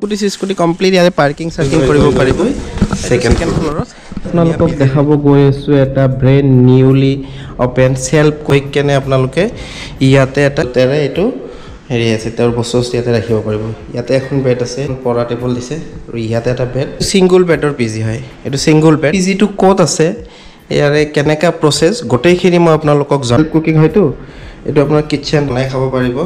Scooty complete ইয়াতে parking সাৰ্কিং কৰিব পাৰিব সেকেন্ড ফ্লোৰত আপোনালোকক দেখাব গৈ আছো এটা brand newly open self quick কেনে আপোনালোকে ইয়াতে এটা তেৰে এটো হেৰি আছে তাৰ বস্তু ইয়াতে ৰাখিব পাৰিব ইয়াতে এখন বেড আছে পৰা টেবুল দিছে আৰু ইয়াতে এটা বেড সিঙ্গল বেডৰ পিজি হয় এটো সিঙ্গল বেড পিজি টু কোড আছে ইয়াৰে কেনেকা প্ৰসেস গোটেইখিনি মই আপোনালোকক জল কুকিং হয়তো এটো আপোনাৰ কিচেন বনাই খাব পাৰিব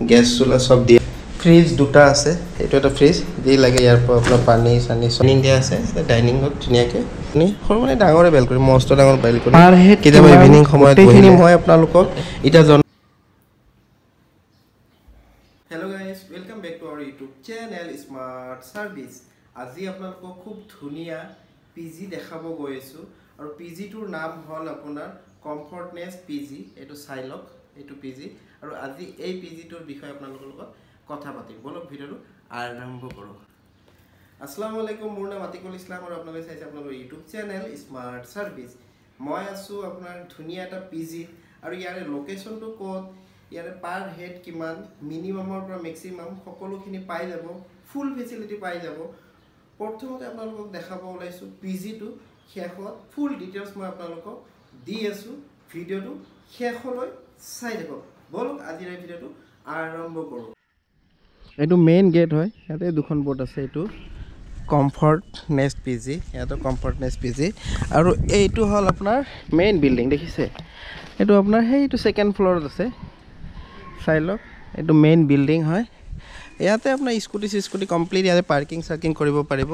গ্যাস চুলা সব দিয়ে ফ্ৰিজ দুটা আছে এটো এটা ফ্ৰিজ দি লাগে ইয়াৰ পৰা আপোনাৰ পানী সানি সনিং দিয়া আছে ডাইনিংত ধুনিয়াকে নি মানে ডাঙৰে বেলকনি মস্ত ডাঙৰ বেলকনি পাৰ হেড কেতিয়াবা ইভিনিং সময়ত বহিলে মই আপোনালোকক এটা Hello guys, welcome back to our YouTube channel Smart Service. আজি আপোনালোকক খুব ধুনিয়া পিজি দেখাব গৈ আছো আৰু পিজি টোৰ নাম হল আপোনাৰ কমফৰ্টনেস পিজি এটো সাইলক এটো পিজি আৰু আজি এই পিজি টোৰ বিষয়ে আপোনালোকৰ লগত কথা পাতিম বলক ভিডিওটো আৰম্ভ কৰো আসসালামু আলাইকুম মোৰ নাম আতিকুল ইসলাম আৰু আপোনালোকে চাইছে আপোনালোকৰ YouTube channel Smart Service মই আছো আপোনাৰ ধুনিয়া এটা পিজি আৰু ইয়াৰে লোকেশনটো কোড ইয়াৰে পাৰ হেড কিমান মিনিমামৰ পৰা ম্যাক্সিমাম সকলোখিনি পাই যাব ফুল ফেসিলিটি পাই যাব প্ৰথমতে আপোনালোকক দেখাব ওলাইছো পিজি টো শেষত ফুল ডিটেইলছ মই আপোনালোকক দি আছো ভিডিওটো শেষলৈ চাই দেখক বলক আজিৰ এই ভিডিওটো আৰম্ভ কৰো এটো মেইন গেট হয় ইয়াতে দুখন বোৰ্ড আছে এটো কমফৰ্টনেস পিজি ইয়াতে কমফৰ্টনেস পিজি আৰু এইটো হল আপোনাৰ মেইন বিল্ডিং দেখিছে এটো আপোনাৰ হেইটো সেকেন্ড ফ্লোৰত আছে সাইলক এটো মেইন বিল্ডিং হয় ইয়াতে আপোনাৰ স্কুটি কমপ্লিট ইয়াতে পাৰ্কিং সাৰ্কিং কৰিব পাৰিব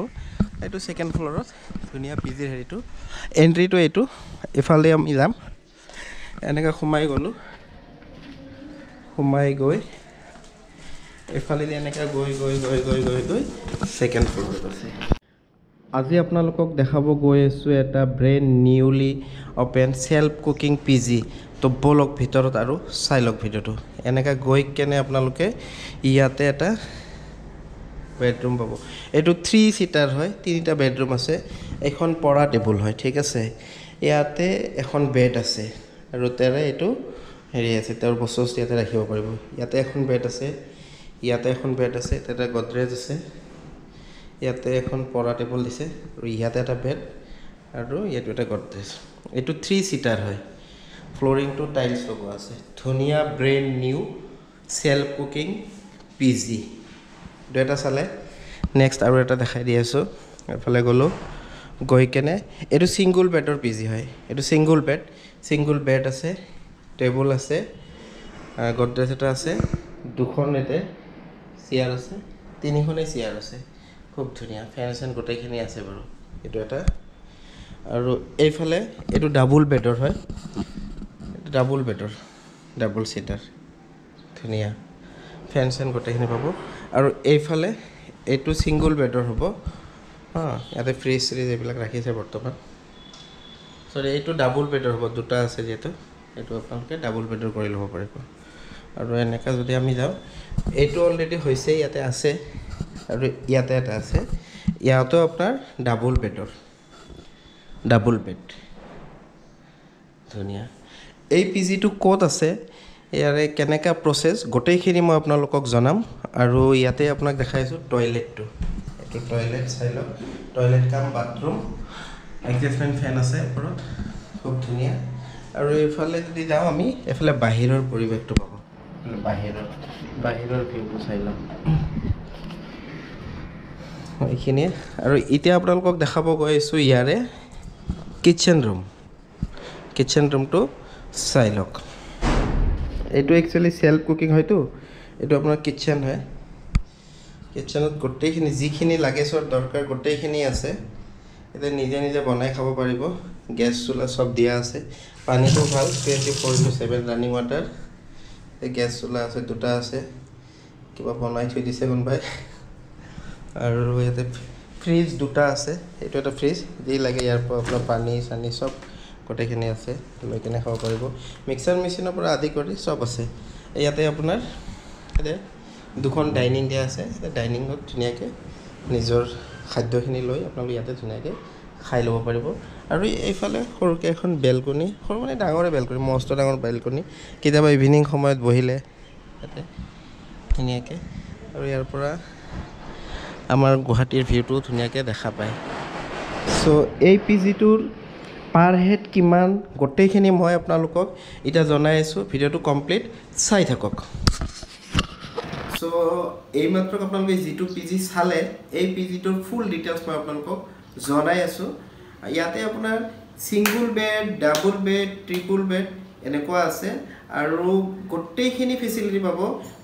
এটো সেকেন্ড ফ্লোৰত ধুনিয়া পিজিৰ হেৰিটো এন্ট্ৰিটো এটো ইফালে আমি যাম এনেকা সোমাই গলো সোমাই গৈ এফালে এনেকা গৈ সেকেন্ড ফ্লোৰত আছে আজি আপোনালোকক দেখাব গৈ আছো এটা brand newly open self cooking PG তো বলক ভিতৰত আৰু সাইলক ভিডিওটো এনেকা গৈ কেনে আপোনালোকে ইয়াতে এটা বেডৰুম পাব এটো 3 সিটাৰ হয় তিনিটা বেডৰুম আছে এখন পৰা টেবুল হয় ঠিক আছে ইয়াতে এখন বেড আছে আৰু তেৰে এটো হেৰি আছে তাৰ বস্তু ইয়াতে ৰাখিব পাৰিব ইয়াতে এখন বেড আছে ইয়াতে এখন বেড আছে এটা গডৰেজ আছে ইয়াতে এখন পৰা টেবুল দিছে আৰু ইয়াতে এটা বেড আৰু ইয়াতে এটা গডৰেজ এটো 3 সিটাৰ হয় ফ্লোৰিং টু টাইলছ লগোৱা আছে ধুনিয়া brand new self cooking PG দুটা চালে নেক্সট আৰু এটা দেখাই দি আছো এফালে গলো গৈ কেনে এটো সিঙ্গল বেডৰ পিজি হয় এটো সিঙ্গল বেড আছে টেবুল আছে গডৰেজ এটা আছে দুখন এতে চেয়াৰ আছে তিনিখনে চেয়াৰ আছে খুব ধুনিয়া ফেন গোটেইখিনি আছে বাৰু এটো এটা আৰু এইফালে এটো ডাবল বেডৰ হয় ডাবল সিটাৰ ধুনিয়া ফেন গোটেইখিনি পাব আৰু এইফালে এটো সিঙ্গল বেডৰ হ'ব ইয়াতে ফ্ৰিজ এইবিলাক ৰাখিছে বৰ্তমান সৰি এটো ডাবল বেডৰ হ'ব দুটা আছে যেটো এটো আপোনালোকে ডাবল বেডৰ কৰি ল'ব পাৰিব আৰু এনেকা যদি আমি যাও এটো অলৰেডি হৈছে ইয়াতে আছে আৰু ইয়াতে এটা আছে ইয়াতো আপোনাৰ ডাবল বেড ধুনিয়া এই পিজি টু কোড আছে ইয়াৰে কেনেকা প্ৰসেস গোটেইখিনি মই আপোনালোকক জনাম আৰু ইয়াতে আপোনাক দেখাইছো টয়লেটটো এটো টয়লেট চাইলো টয়লেট কাম বাথৰুম এডজাস্টমেন্ট ফেন আছে ওপৰত খুব ধুনিয়া আৰু এইফালে যদি যাও আমি এফালে বাহিৰৰ পৰিৱেশটো পাব বাহিৰৰ ভিউটো চাইলো এইখিনি আৰু এতিয়া আপোনালোকক দেখাব গৈ আছো ইয়াৰে কিচেন ৰুমটো সাইলক এটো একচুয়ালি সেলফ কুকিং হয়তো এটো আপোনাৰ কিচেন হয় কিচেনত গোটেইখিনি যিখিনি লাগেছৰ দৰকাৰ গোটেইখিনি আছে এতে নিজে বনাই খাব পাৰিব গ্যাস চুলা সব দিয়া আছে পানীটো ভাল 24/7 ৰানিং ওয়াটাৰ এই গ্যাস চুলা আছে দুটা আছে কিবা বনাই থৈ দিছে কোনবাই আৰু ইয়াতে ফ্ৰিজ দুটা আছে এটো এটা ফ্ৰিজ দি লাগে ইয়াৰ পৰা আপোনাৰ পানী সানি সব গোটেইখিনি আছে লৈ কেনে খাব পাৰিব মিক্সাৰ মেচিনৰ পৰা আদি কৰি সব আছে ইয়াতে আপোনাৰ দুখন ডাইনিং দিয়া আছে ডাইনিংত ধুনিয়াকে নিজৰ খাদ্যখিনি লৈ আপোনালোকে ইয়াতে ধুনিয়াকে খাই ল'ব পাৰিব আৰু এইফালে সৰুকে এখন বেলকনি সৰু মানে ডাঙৰে বেলকনি মস্ত ডাঙৰ বেলকনি কেতিয়াবা ইভিনিং সময়ত বহিলে ইয়াতে ধুনিয়াকে আৰু ইয়াৰ পৰা আমাৰ গুৱাহাটীৰ ভিউটো ধুনীয়াকৈ দেখা পায় সো এই পিজিটোৰ পাৰ হেড কিমান গোটেইখিনি মই আপোনালোকক এটা জনাই আছো ভিডিওটো কমপ্লিট চাই থাকক সো এই মাত্ৰ আপোনালোকে যেটো পিজি চালে এই পিজিটোৰ ফুল ডিটেইলছ মই আপোনালোকক জনাই আছো ইয়াতে আপোনাৰ single bed double bed triple bed এনেকুৱা আছে আৰু গোটেইখিনি ফেসিলিটি পাব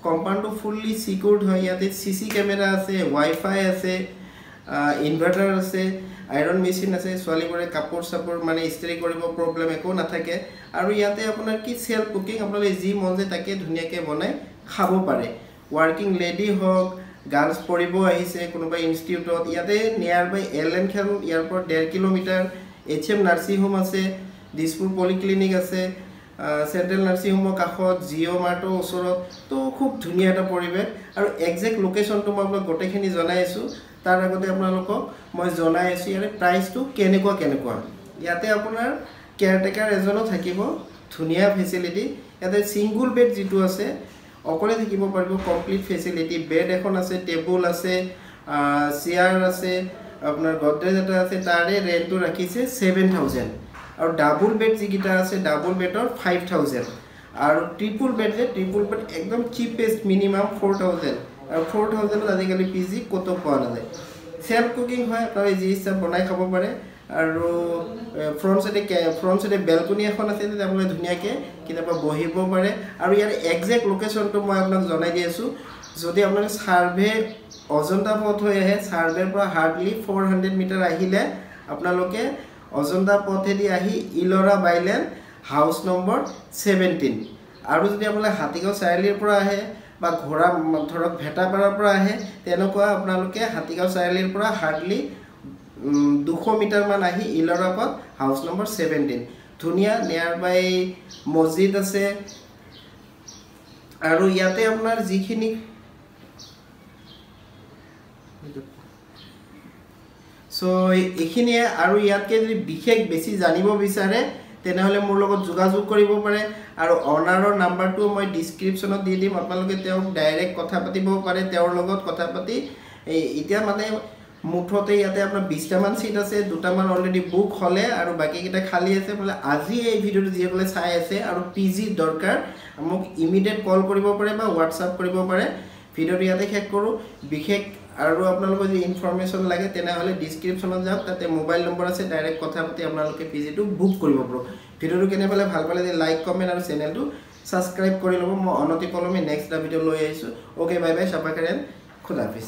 কম্পাউণ্ডটো ফুললি সিকিউৰড হয় ইয়াতে সিসি কেমেৰা আছে ওয়াইফাই আছে ইনভাৰ্টাৰ আছে আইৰন মেচিন আছে ছোৱালীবোৰে কাপোৰ চাপোৰ মানে ইস্ত্ৰি কৰিব প্ৰব্লেম একো নাথাকে আৰু ইয়াতে আপোনাৰ কি সেলফ কুকিং আপোনালোকে যি মন যায় তাকে ধুনীয়াকৈ বনাই খাব পাৰে ওয়াৰ্কিং লেডি হওক গাৰ্লছ পঢ়িব আহিছে কোনোবা ইনষ্টিটিউটত ইয়াতে নিয়াৰ বাই এলএন খেল ইয়াৰ পৰা 1.5 কিলোমিটাৰ এইচএম নাৰ্ছিং হোম আছে দিছপুৰ পলিক্লিনিক আছে সেন্ট্ৰেল নাৰ্ছিং হোমৰ কাষত জিঅ' মাৰ্টৰ ওচৰত তো খুব ধুনীয়া এটা পৰিৱেশ আৰু একজেক্ট লোকেশ্যনটো মই আপোনাক গোটেইখিনি জনাই আছোঁ তাৰ আগতে আপোনালোকক মই জনাই আছোঁ ইয়াৰে প্ৰাইচটো কেনেকুৱা ইয়াতে আপোনাৰ কেয়াৰটেকাৰ এজনো থাকিব ধুনীয়া ফেচিলিটি ইয়াতে সিঙ্গল বেড যেটো আছে অকলে থাকিব পাৰিব কমপ্লিট ফেচিলিটি বেড এখন আছে টেবুল আছে চেয়াৰ আছে আপোনাৰ গডৰেজ এটা আছে তাৰে ৰেন্টটো ৰাখিছে 7000 আৰু ডাবল বেড যিকিটা আছে ডাবল বেডৰ 5000 আৰু ট্ৰিপল বেড একদম চিপেষ্ট মিনিমাম 4000 আৰু 4000 আজিকালি পিজি কত পোৱা নাযায় সেলফ কুকিং হয় আপোনালোকে যি ইচ্ছা বনাই খাব পাৰে আৰু ফ্ৰন্ট সাইডে বেলকনি এখন আছে তাতে আপোনালোকে ধুনীয়াকৈ কিতাবা বহিব পাৰে আৰু ইয়াৰ একজেক্ট লোকেশ্যনটো মই আপোনাক জনাই দি আছোঁ যদি আপোনালোকে সাৰ্ভে অজন্তা পথ হৈ আহে সাৰ্ভেৰ পৰা হাৰ্ডলি 400 মিটাৰ আহিলে আপোনালোকে অজন্তা পথেদি আহি ইলৰা বাইলেন হাউস নম্বৰ 17 আৰু যদি আপোনালোকে হাতীগাঁও চাৰিআলিৰ পৰা আহে বা ঘোৰা ধৰক ভেটাপাৰাৰ পৰা আহে তেনেকুৱা আপোনালোকে হাতীগাঁও চাৰিআলিৰ পৰা হাৰ্ডলি 200 মিটাৰ মান আহি ইলৰা পথ হাউস নম্বৰ 17 ধুনীয়া নিয়াৰ বাই মছজিদ আছে আৰু ইয়াতে আপোনাৰ যিখিনি সো এইখিনিয়ে আৰু ইয়াতকে যদি বিশেষ বেছি জানিব বিচাৰে তেনেহলে মোৰ লগত যোগাযোগ কৰিব পাৰে আৰু অনাৰৰ নাম্বাৰটো মই ডেসক্ৰিপচনত দি দিম আপোনালোকে তেওঁক ডাইৰেক্ট কথা পাতিব পাৰে তেওঁৰ লগত কথা পাতি এতিয়া মানে মুঠতে ইয়াতে আপোনাৰ 20টা মান সিট আছে দুটা মান অলৰেডি বুক হলে আৰু বাকি কিটা খালি আছে বলে আজি এই ভিডিওটো যিসকলে চাই আছে আৰু পিজি দৰকাৰ মোক ইমিডিয়েট কল কৰিব পাৰে বা WhatsApp কৰিব পাৰে ভিডিওটো ইয়াতে শেষ কৰো বিশেষ আৰু আপোনালোকৰ যদি ইনফৰমেশন লাগে তেনেহলে ডেসক্ৰিপচনত যাওক তাতে মোবাইল নম্বৰ আছে ডাইৰেক্ট কথা পাতি আপোনালোকে পিজিটো বুক কৰিব পাৰো ভিডিওটো কেনে পালে ভাল পালে লাইক কমেন্ট আৰু চেনেলটো সাবস্ক্ৰাইব কৰি লব মই অনতি পলমে নেক্সট ভিডিও লৈ আহিছো ওকে বাই বাই সাবাকাৰেন খুদা হাফেজ